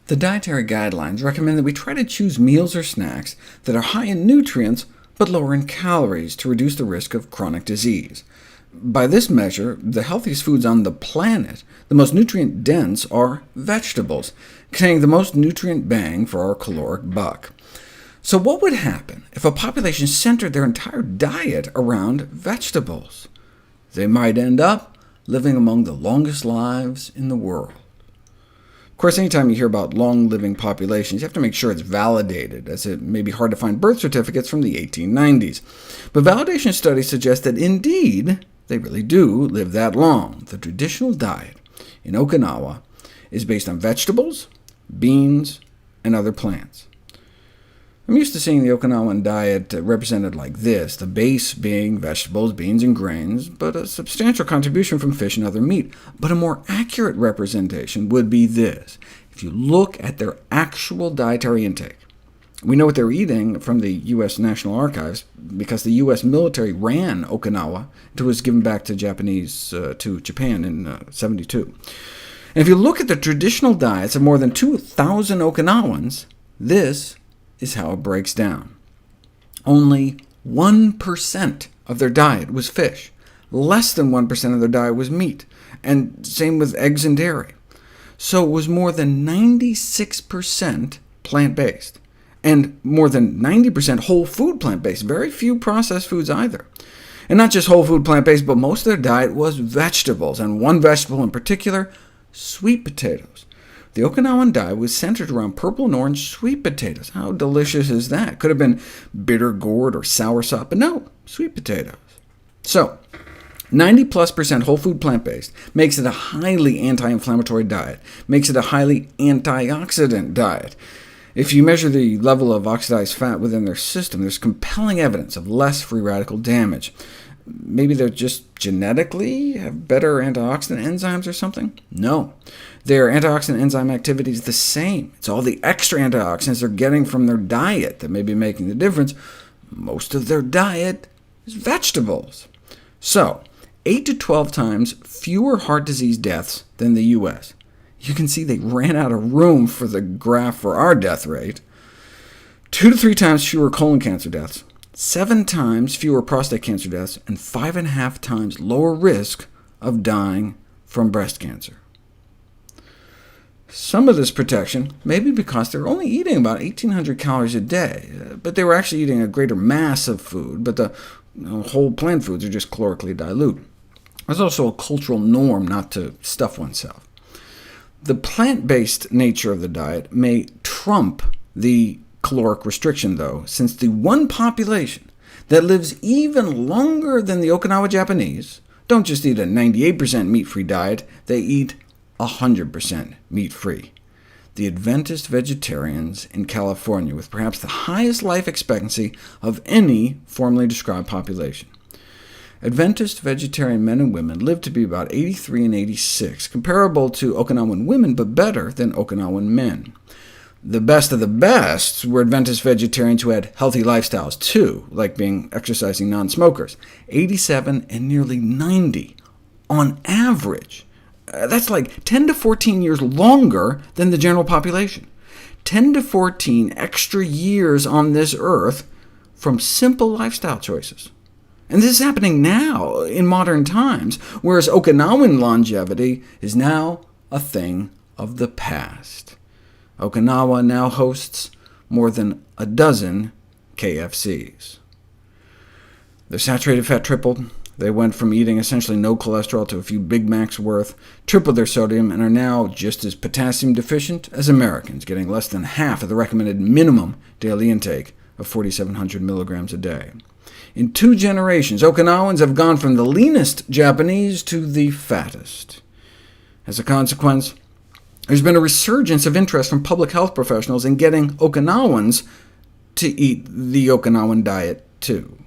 The dietary guidelines recommend that we try to choose meals or snacks that are high in nutrients but lower in calories to reduce the risk of chronic disease. By this measure, the healthiest foods on the planet, the most nutrient-dense, are vegetables, containing the most nutrient bang for our caloric buck. So what would happen if a population centered their entire diet around vegetables? They might end up living among the longest lives in the world. Of course, anytime you hear about long-living populations, you have to make sure it's validated, as it may be hard to find birth certificates from the 1890s. But validation studies suggest that indeed, they really do live that long. The traditional diet in Okinawa is based on vegetables, beans, and other plants. I'm used to seeing the Okinawan diet represented like this, the base being vegetables, beans, and grains, but a substantial contribution from fish and other meat. But a more accurate representation would be this. If you look at their actual dietary intake, we know what they're eating from the U.S. National Archives, because the U.S. military ran Okinawa until it was given back to Japan in '72. And if you look at the traditional diets of more than 2,000 Okinawans, this is how it breaks down. Only 1% of their diet was fish. Less than 1% of their diet was meat, and same with eggs and dairy. So it was more than 96% plant-based, and more than 90% whole food plant-based, very few processed foods either. And not just whole food plant-based, but most of their diet was vegetables, and one vegetable in particular, sweet potatoes. The Okinawan diet was centered around purple and orange sweet potatoes. How delicious is that? Could have been bitter gourd or soursop, but no, sweet potatoes. So 90+% whole food plant-based makes it a highly anti-inflammatory diet, makes it a highly antioxidant diet. If you measure the level of oxidized fat within their system, there's compelling evidence of less free radical damage. Maybe they're just genetically have better antioxidant enzymes or something? No. Their antioxidant enzyme activity is the same. It's all the extra antioxidants they're getting from their diet that may be making the difference. Most of their diet is vegetables. So 8 to 12 times fewer heart disease deaths than the U.S. You can see they ran out of room for the graph for our death rate. 2 to 3 times fewer colon cancer deaths, 7 times fewer prostate cancer deaths, and 5.5 times lower risk of dying from breast cancer. Some of this protection may be because they're only eating about 1,800 calories a day, but they were actually eating a greater mass of food, but the whole plant foods are just calorically dilute. There's also a cultural norm not to stuff oneself. The plant-based nature of the diet may trump the caloric restriction, though, since the one population that lives even longer than the Okinawa Japanese don't just eat a 98% meat-free diet, they eat 100% meat-free. The Adventist vegetarians in California, with perhaps the highest life expectancy of any formally described population. Adventist vegetarian men and women live to be about 83 and 86, comparable to Okinawan women, but better than Okinawan men. The best of the best were Adventist vegetarians who had healthy lifestyles too, like exercising non-smokers, 87 and nearly 90 on average. That's like 10 to 14 years longer than the general population. 10 to 14 extra years on this earth from simple lifestyle choices. And this is happening now, in modern times, whereas Okinawan longevity is now a thing of the past. Okinawa now hosts more than a dozen KFCs. Their saturated fat tripled. They went from eating essentially no cholesterol to a few Big Macs worth, tripled their sodium, and are now just as potassium deficient as Americans, getting less than half of the recommended minimum daily intake of 4,700 milligrams a day. In 2 generations, Okinawans have gone from the leanest Japanese to the fattest. As a consequence, there's been a resurgence of interest from public health professionals in getting Okinawans to eat the Okinawan diet too.